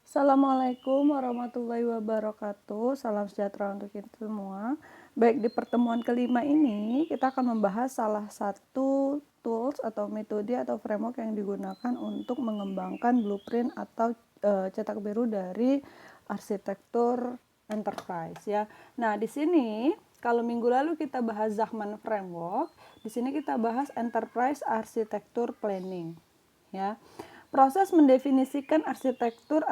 Assalamualaikum warahmatullahi wabarakatuh. Salam sejahtera untuk kita semua. Baik, di pertemuan kelima ini kita akan membahas salah satu tools atau metode atau framework yang digunakan untuk mengembangkan blueprint atau cetak biru dari arsitektur enterprise ya. Nah, di sini kalau minggu lalu kita bahas Zahman framework, di sini kita bahas enterprise arsitektur planning ya. Proses mendefinisikan arsitektur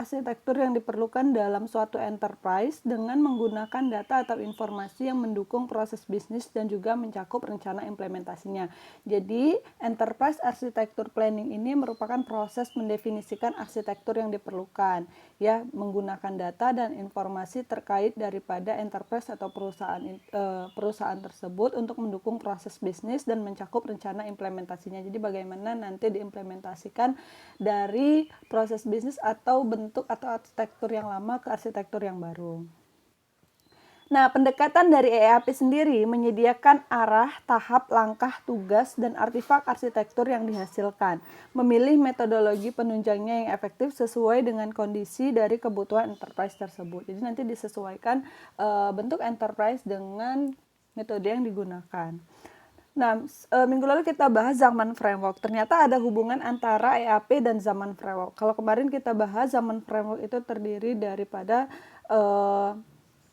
yang diperlukan dalam suatu enterprise dengan menggunakan data atau informasi yang mendukung proses bisnis dan juga mencakup rencana implementasinya. Jadi, enterprise arsitektur planning ini merupakan proses mendefinisikan arsitektur yang diperlukan, ya, menggunakan data dan informasi terkait daripada enterprise atau perusahaan tersebut untuk mendukung proses bisnis dan mencakup rencana implementasinya. Jadi, bagaimana nanti diimplementasikan dari proses bisnis atau bentuk atau arsitektur yang lama ke arsitektur yang baru. Nah, pendekatan dari EAP sendiri menyediakan arah, tahap, langkah, tugas, dan artefak arsitektur yang dihasilkan. Memilih metodologi penunjangnya yang efektif sesuai dengan kondisi dari kebutuhan enterprise tersebut. Jadi nanti disesuaikan bentuk enterprise dengan metode yang digunakan. Nah, minggu lalu kita bahas Zaman Framework. Ternyata ada hubungan antara EAP dan Zaman Framework. Kalau kemarin kita bahas Zaman Framework itu terdiri daripada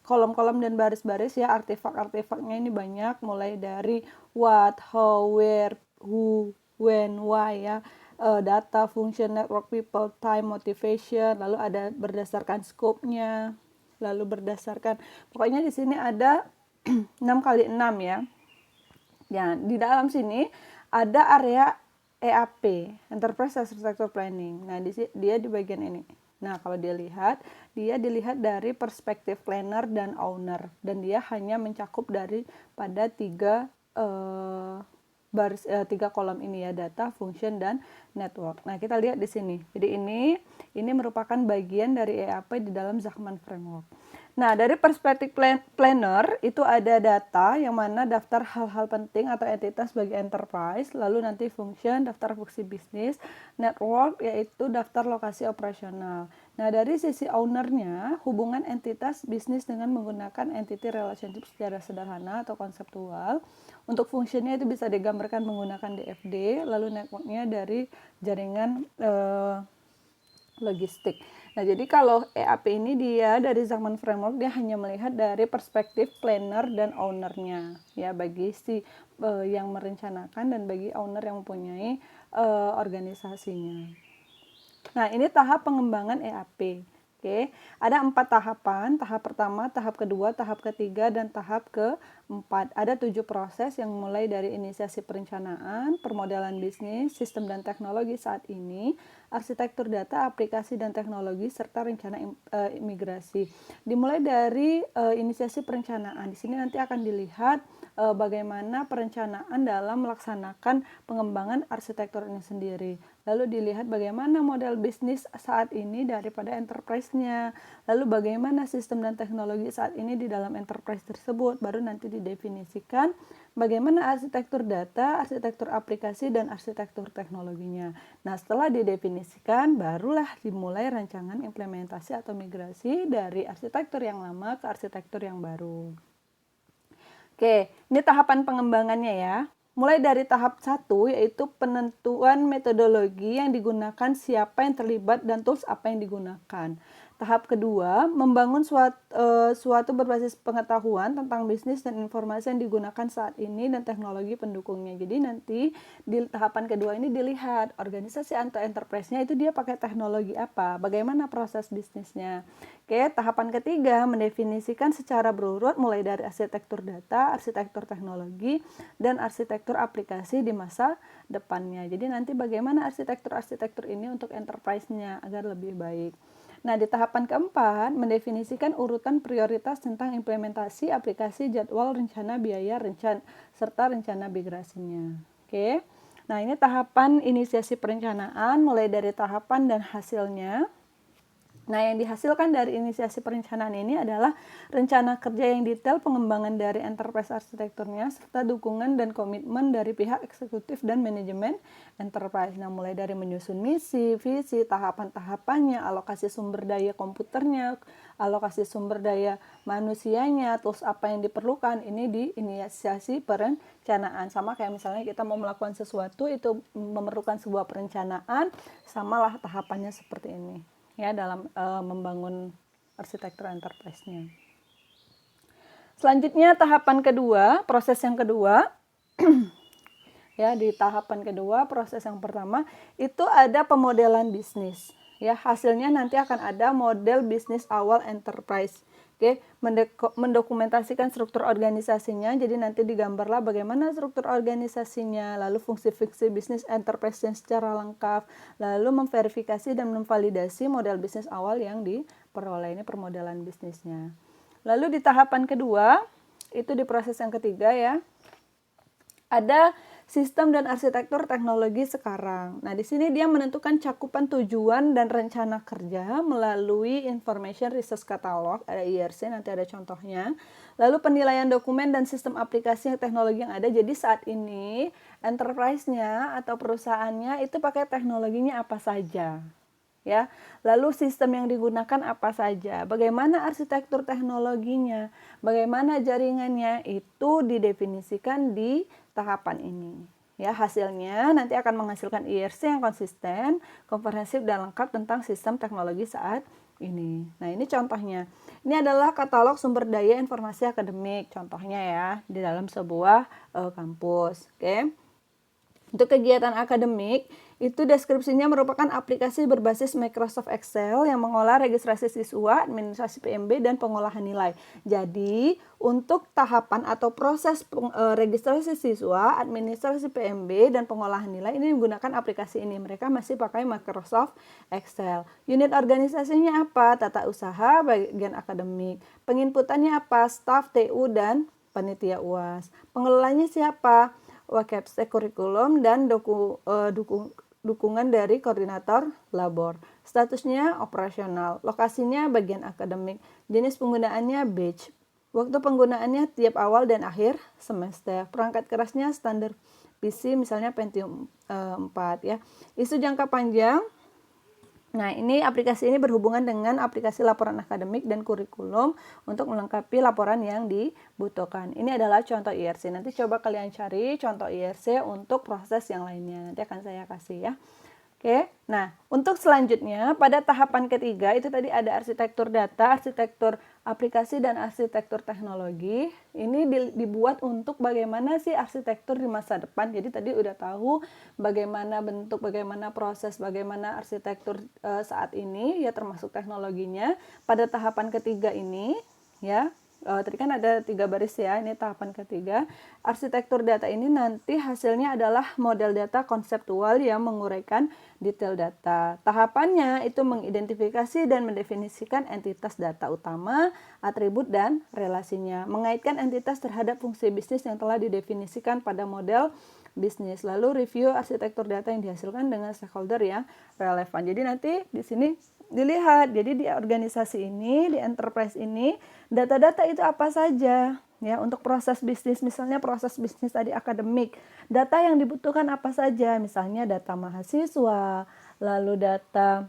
kolom-kolom dan baris-baris ya, artefak-artefaknya ini banyak, mulai dari what, how, where, who, when, why ya, data, function, network, people, time, motivation, lalu ada berdasarkan scope-nya, lalu berdasarkan, pokoknya di sini ada 6 kali 6 ya. Ya, di dalam sini ada area EAP, Enterprise Architecture Planning. Nah, dia di bagian ini. Nah, kalau dia dilihat dari perspektif planner dan owner, dan dia hanya mencakup pada tiga kolom ini ya, data, function, dan network. Nah, kita lihat di sini. Jadi ini merupakan bagian dari EAP di dalam Zachman Framework. Nah, dari perspektif planner itu ada data yang mana daftar hal-hal penting atau entitas bagi enterprise, lalu nanti function, daftar fungsi bisnis, network yaitu daftar lokasi operasional. Nah, dari sisi ownernya, hubungan entitas bisnis dengan menggunakan entity relationship secara sederhana atau konseptual. Untuk fungsinya itu bisa digambarkan menggunakan DFD, lalu networknya dari jaringan logistik. Nah, jadi kalau EAP ini dia dari Zachman Framework dia hanya melihat dari perspektif planner dan ownernya ya, bagi yang merencanakan dan bagi owner yang mempunyai organisasinya. Nah, ini tahap pengembangan EAP. Oke, ada 4 tahapan. Tahap pertama, tahap kedua, tahap ketiga, dan tahap keempat. Ada 7 proses yang mulai dari inisiasi perencanaan, permodalan bisnis, sistem dan teknologi saat ini, arsitektur data, aplikasi dan teknologi, serta rencana imigrasi. Dimulai dari inisiasi perencanaan. Di sini nanti akan dilihat bagaimana perencanaan dalam melaksanakan pengembangan arsitektur ini sendiri. Lalu dilihat bagaimana model bisnis saat ini daripada enterprise-nya. Lalu bagaimana sistem dan teknologi saat ini di dalam enterprise tersebut. Baru nanti didefinisikan bagaimana arsitektur data, arsitektur aplikasi, dan arsitektur teknologinya. Nah, setelah didefinisikan, barulah dimulai rancangan implementasi atau migrasi dari arsitektur yang lama ke arsitektur yang baru. Oke, ini tahapan pengembangannya ya. Mulai dari tahap 1 yaitu penentuan metodologi yang digunakan, siapa yang terlibat, dan tools apa yang digunakan. Tahap kedua, membangun suatu berbasis pengetahuan tentang bisnis dan informasi yang digunakan saat ini dan teknologi pendukungnya. Jadi nanti di tahapan kedua ini dilihat organisasi atau enterprise-nya itu dia pakai teknologi apa, bagaimana proses bisnisnya. Oke, tahapan ketiga mendefinisikan secara berurut mulai dari arsitektur data, arsitektur teknologi, dan arsitektur aplikasi di masa depannya. Jadi nanti bagaimana arsitektur ini untuk enterprise-nya agar lebih baik. Nah, di tahapan keempat, mendefinisikan urutan prioritas tentang implementasi, aplikasi, jadwal, rencana, biaya, serta rencana migrasinya. Oke. Nah, ini tahapan inisiasi perencanaan, mulai dari tahapan dan hasilnya. Nah, yang dihasilkan dari inisiasi perencanaan ini adalah rencana kerja yang detail, pengembangan dari enterprise arsitekturnya, serta dukungan dan komitmen dari pihak eksekutif dan manajemen enterprise. Nah, mulai dari menyusun misi, visi, tahapan-tahapannya, alokasi sumber daya komputernya, alokasi sumber daya manusianya, tools apa yang diperlukan, ini di inisiasi perencanaan. Sama kayak misalnya kita mau melakukan sesuatu, itu memerlukan sebuah perencanaan, samalah tahapannya seperti ini ya dalam membangun arsitektur enterprise-nya. Selanjutnya tahapan kedua, proses yang kedua ya di tahapan kedua, proses yang pertama itu ada pemodelan bisnis. Ya, hasilnya nanti akan ada model bisnis awal enterprise. Oke, mendokumentasikan struktur organisasinya. Jadi nanti digambarlah bagaimana struktur organisasinya, lalu fungsi-fungsi bisnis enterprise-nya secara lengkap, lalu memverifikasi dan memvalidasi model bisnis awal yang diperoleh. Ini permodelan bisnisnya. Lalu di tahapan kedua, itu di proses yang ketiga ya, ada sistem dan arsitektur teknologi sekarang. Nah, di sini dia menentukan cakupan tujuan dan rencana kerja melalui Information Resource Catalog, ada IRC, nanti ada contohnya. Lalu penilaian dokumen dan sistem aplikasi teknologi yang ada. Jadi saat ini enterprise-nya atau perusahaannya itu pakai teknologinya apa saja. Ya, lalu sistem yang digunakan apa saja, bagaimana arsitektur teknologinya, bagaimana jaringannya, itu didefinisikan di tahapan ini. Ya, hasilnya nanti akan menghasilkan IRC yang konsisten, komprehensif dan lengkap tentang sistem teknologi saat ini. Nah, ini contohnya. Ini adalah katalog sumber daya informasi akademik, contohnya ya, di dalam sebuah kampus. Oke. Untuk kegiatan akademik, itu deskripsinya merupakan aplikasi berbasis Microsoft Excel yang mengolah registrasi siswa, administrasi PMB, dan pengolahan nilai. Jadi, untuk tahapan atau proses registrasi siswa, administrasi PMB, dan pengolahan nilai ini menggunakan aplikasi ini. Mereka masih pakai Microsoft Excel. Unit organisasinya apa? Tata usaha bagian akademik. Penginputannya apa? Staf, TU, dan panitia UAS. Pengelolanya siapa? Wakapsek kurikulum dan dukungan dari koordinator labor. Statusnya operasional, lokasinya bagian akademik, jenis penggunaannya batch, waktu penggunaannya tiap awal dan akhir semester, perangkat kerasnya standar PC misalnya Pentium 4 ya. Isu jangka panjang. Nah, ini aplikasi ini berhubungan dengan aplikasi laporan akademik dan kurikulum untuk melengkapi laporan yang dibutuhkan. Ini adalah contoh IRC. Nanti coba kalian cari contoh IRC untuk proses yang lainnya. Nanti akan saya kasih ya. Oke, nah untuk selanjutnya pada tahapan ketiga itu tadi ada arsitektur data, arsitektur aplikasi, dan arsitektur teknologi. Ini dibuat untuk bagaimana sih arsitektur di masa depan. Jadi tadi udah tahu bagaimana bentuk, bagaimana proses, bagaimana arsitektur saat ini ya termasuk teknologinya. Pada tahapan ketiga ini ya. Tadi kan ada 3 baris ya, ini tahapan ketiga. Arsitektur data ini nanti hasilnya adalah model data konseptual yang menguraikan detail data. Tahapannya itu mengidentifikasi dan mendefinisikan entitas data utama, atribut, dan relasinya. Mengaitkan entitas terhadap fungsi bisnis yang telah didefinisikan pada model bisnis. Lalu review arsitektur data yang dihasilkan dengan stakeholder yang relevan. Jadi nanti di sini dilihat, jadi di organisasi ini, di enterprise ini, data-data itu apa saja ya untuk proses bisnis. Misalnya proses bisnis tadi akademik, data yang dibutuhkan apa saja, misalnya data mahasiswa, lalu data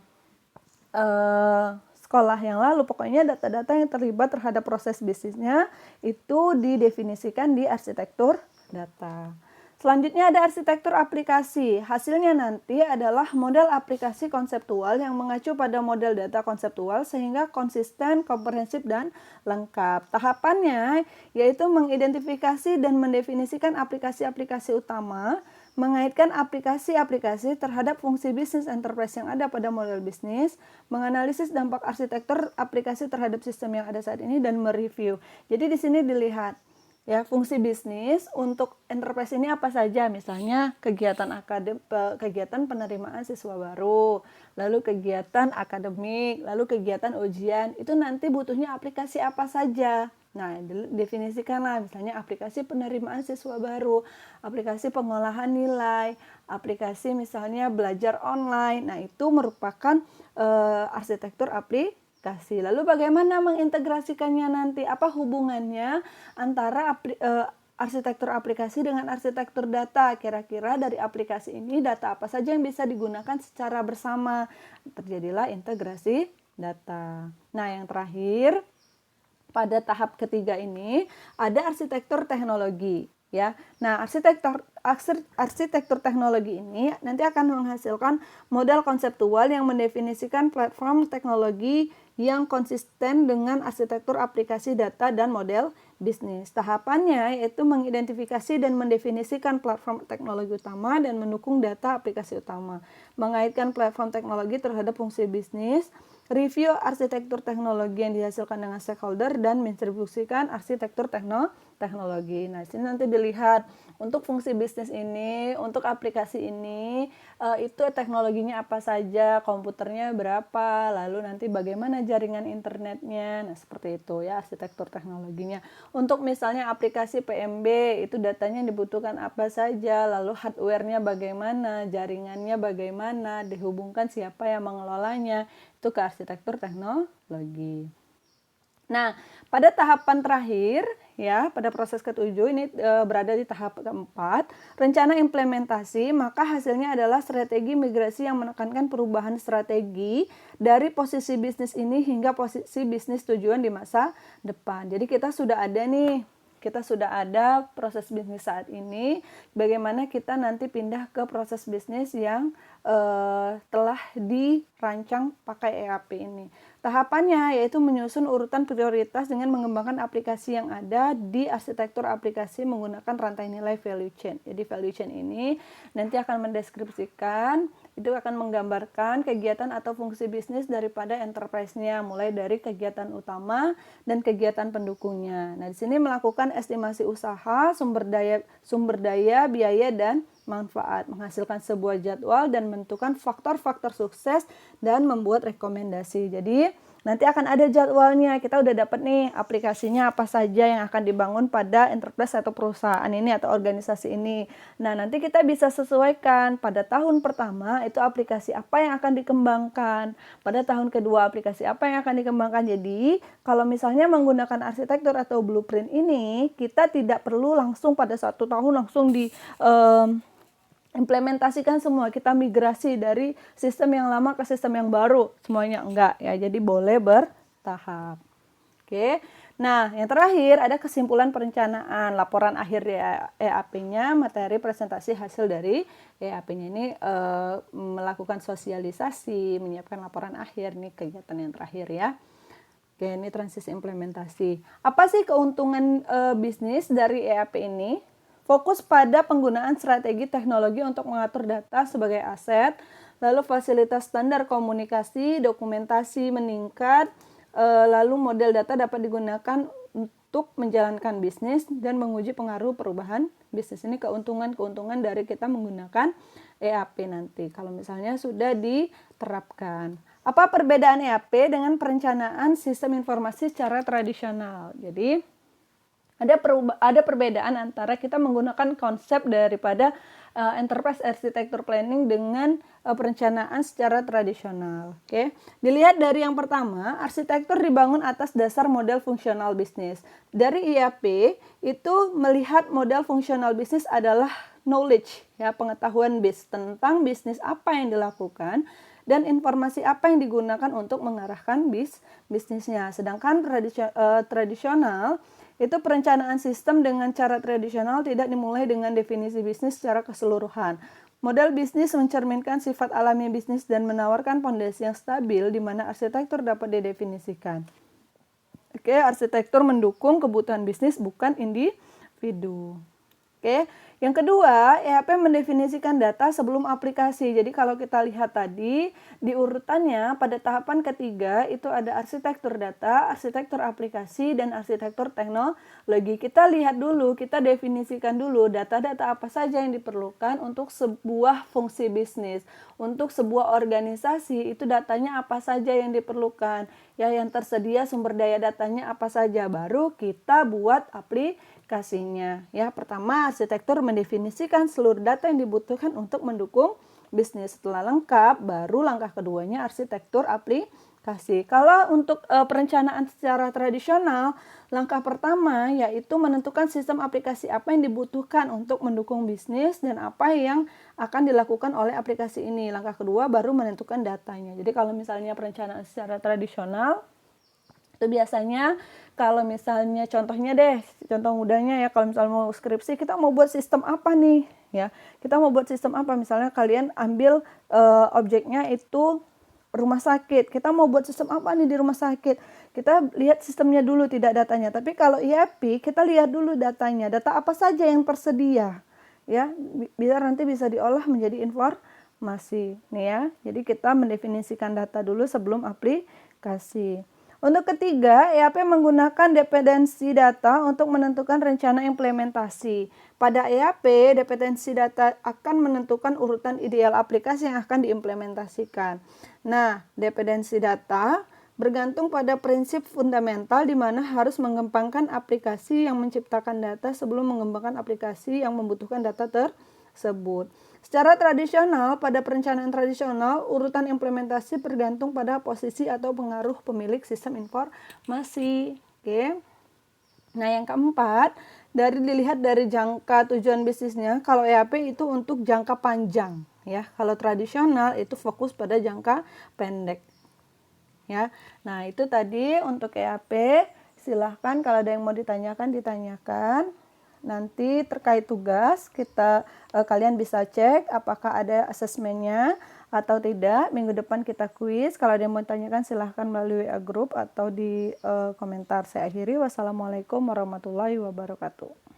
sekolah yang lalu, pokoknya data-data yang terlibat terhadap proses bisnisnya itu didefinisikan di arsitektur data. Selanjutnya ada arsitektur aplikasi. Hasilnya nanti adalah model aplikasi konseptual yang mengacu pada model data konseptual sehingga konsisten, komprehensif, dan lengkap. Tahapannya yaitu mengidentifikasi dan mendefinisikan aplikasi-aplikasi utama, mengaitkan aplikasi-aplikasi terhadap fungsi bisnis enterprise yang ada pada model bisnis, menganalisis dampak arsitektur aplikasi terhadap sistem yang ada saat ini, dan mereview. Jadi di sini dilihat ya fungsi bisnis untuk enterprise ini apa saja, misalnya kegiatan penerimaan siswa baru, lalu kegiatan akademik, lalu kegiatan ujian, itu nanti butuhnya aplikasi apa saja Nah, definisikanlah misalnya aplikasi penerimaan siswa baru, aplikasi pengolahan nilai, aplikasi misalnya belajar online. Nah, itu merupakan arsitektur aplikasi. Lalu bagaimana mengintegrasikannya nanti? Apa hubungannya antara arsitektur aplikasi dengan arsitektur data? Kira-kira dari aplikasi ini data apa saja yang bisa digunakan secara bersama? Terjadilah integrasi data. Nah, yang terakhir, pada tahap ketiga ini ada arsitektur teknologi ya. Nah, arsitektur teknologi ini nanti akan menghasilkan model konseptual yang mendefinisikan platform teknologi yang konsisten dengan arsitektur aplikasi data dan model bisnis. Tahapannya yaitu mengidentifikasi dan mendefinisikan platform teknologi utama dan mendukung data aplikasi utama, mengaitkan platform teknologi terhadap fungsi bisnis, review arsitektur teknologi yang dihasilkan dengan stakeholder, dan mendistribusikan arsitektur teknologi. Nah, sini nanti dilihat untuk fungsi bisnis ini, untuk aplikasi ini, itu teknologinya apa saja, komputernya berapa, lalu nanti bagaimana jaringan internetnya. Nah, seperti itu ya arsitektur teknologinya. Untuk misalnya aplikasi PMB, itu datanya dibutuhkan apa saja, lalu hardware-nya bagaimana, jaringannya bagaimana, dihubungkan siapa yang mengelolanya, itu ke arsitektur teknologi. Nah, pada tahapan terakhir ya, pada proses ketujuh ini berada di tahap keempat, rencana implementasi, maka hasilnya adalah strategi migrasi yang menekankan perubahan strategi dari posisi bisnis ini hingga posisi bisnis tujuan di masa depan. Jadi kita sudah ada proses bisnis saat ini, bagaimana kita nanti pindah ke proses bisnis yang telah dirancang pakai EAP ini. Tahapannya yaitu menyusun urutan prioritas dengan mengembangkan aplikasi yang ada di arsitektur aplikasi menggunakan rantai nilai value chain. Jadi value chain ini nanti akan mendeskripsikan, itu akan menggambarkan kegiatan atau fungsi bisnis daripada enterprise-nya, mulai dari kegiatan utama dan kegiatan pendukungnya. Nah, di sini melakukan estimasi usaha, sumber daya, biaya, dan manfaat, menghasilkan sebuah jadwal dan menentukan faktor-faktor sukses dan membuat rekomendasi. Jadi nanti akan ada jadwalnya, kita udah dapat nih aplikasinya apa saja yang akan dibangun pada enterprise atau perusahaan ini atau organisasi ini. Nah, nanti kita bisa sesuaikan pada tahun pertama itu aplikasi apa yang akan dikembangkan, pada tahun kedua aplikasi apa yang akan dikembangkan. Jadi kalau misalnya menggunakan arsitektur atau blueprint ini, kita tidak perlu langsung pada 1 tahun langsung implementasikan semua, kita migrasi dari sistem yang lama ke sistem yang baru, semuanya enggak ya, jadi boleh bertahap. Oke. Nah, yang terakhir ada kesimpulan perencanaan, laporan akhir EAP-nya, materi presentasi hasil dari EAP-nya ini melakukan sosialisasi, menyiapkan laporan akhir, nih kegiatan yang terakhir ya. Oke, ini transisi implementasi. Apa sih keuntungan bisnis dari EAP ini? Fokus pada penggunaan strategi teknologi untuk mengatur data sebagai aset, lalu fasilitas standar komunikasi, dokumentasi meningkat, lalu model data dapat digunakan untuk menjalankan bisnis dan menguji pengaruh perubahan bisnis. Ini keuntungan dari kita menggunakan EAP nanti kalau misalnya sudah diterapkan. Apa perbedaan EAP dengan perencanaan sistem informasi secara tradisional? Jadi ada perbedaan antara kita menggunakan konsep daripada enterprise architecture planning dengan perencanaan secara tradisional. Oke. Dilihat dari yang pertama, arsitektur dibangun atas dasar model fungsional bisnis. Dari IAP itu melihat model fungsional bisnis adalah knowledge, ya, pengetahuan tentang bisnis apa yang dilakukan dan informasi apa yang digunakan untuk mengarahkan bisnisnya. Sedangkan tradisional itu perencanaan sistem dengan cara tradisional tidak dimulai dengan definisi bisnis secara keseluruhan. Model bisnis mencerminkan sifat alami bisnis dan menawarkan fondasi yang stabil di mana arsitektur dapat didefinisikan. Oke, arsitektur mendukung kebutuhan bisnis bukan individu. Oke, Yang kedua, EAP mendefinisikan data sebelum aplikasi. Jadi kalau kita lihat tadi, di urutannya pada tahapan ketiga itu ada arsitektur data, arsitektur aplikasi, dan arsitektur teknologi. Kita lihat dulu, kita definisikan dulu data-data apa saja yang diperlukan untuk sebuah fungsi bisnis. Untuk sebuah organisasi, itu datanya apa saja yang diperlukan. Ya, yang tersedia sumber daya datanya apa saja. Baru kita buat aplikasinya. Ya, pertama arsitektur mendefinisikan seluruh data yang dibutuhkan untuk mendukung bisnis. Setelah lengkap, baru langkah keduanya arsitektur aplikasi. Kalau untuk perencanaan secara tradisional, langkah pertama yaitu menentukan sistem aplikasi apa yang dibutuhkan untuk mendukung bisnis dan apa yang akan dilakukan oleh aplikasi ini. Langkah kedua baru menentukan datanya. Jadi kalau misalnya perencanaan secara tradisional, itu biasanya kalau misalnya contohnya deh, contoh mudahnya ya, kalau misalnya mau skripsi, kita mau buat sistem apa nih ya, kita mau buat sistem apa, misalnya kalian ambil objeknya itu rumah sakit, kita mau buat sistem apa nih di rumah sakit, kita lihat sistemnya dulu, tidak datanya. Tapi kalau IAP kita lihat dulu datanya, data apa saja yang tersedia ya, biar nanti bisa diolah menjadi informasi nih ya. Jadi kita mendefinisikan data dulu sebelum aplikasi. Untuk ketiga, EAP menggunakan dependensi data untuk menentukan rencana implementasi. Pada EAP, dependensi data akan menentukan urutan ideal aplikasi yang akan diimplementasikan. Nah, dependensi data bergantung pada prinsip fundamental di mana harus mengembangkan aplikasi yang menciptakan data sebelum mengembangkan aplikasi yang membutuhkan data tersebut. Secara tradisional, pada perencanaan tradisional, urutan implementasi bergantung pada posisi atau pengaruh pemilik sistem informasi. Oke. Nah, yang keempat, dilihat dari jangka tujuan bisnisnya, kalau EAP itu untuk jangka panjang, ya. Kalau tradisional itu fokus pada jangka pendek. Ya. Nah, itu tadi untuk EAP. Silahkan kalau ada yang mau ditanyakan. Nanti terkait tugas kalian bisa cek apakah ada asesmennya atau tidak. Minggu depan kita kuis. Kalau ada yang mau tanyakan silahkan melalui WA group atau di komentar. Saya akhiri. Wassalamualaikum warahmatullahi wabarakatuh.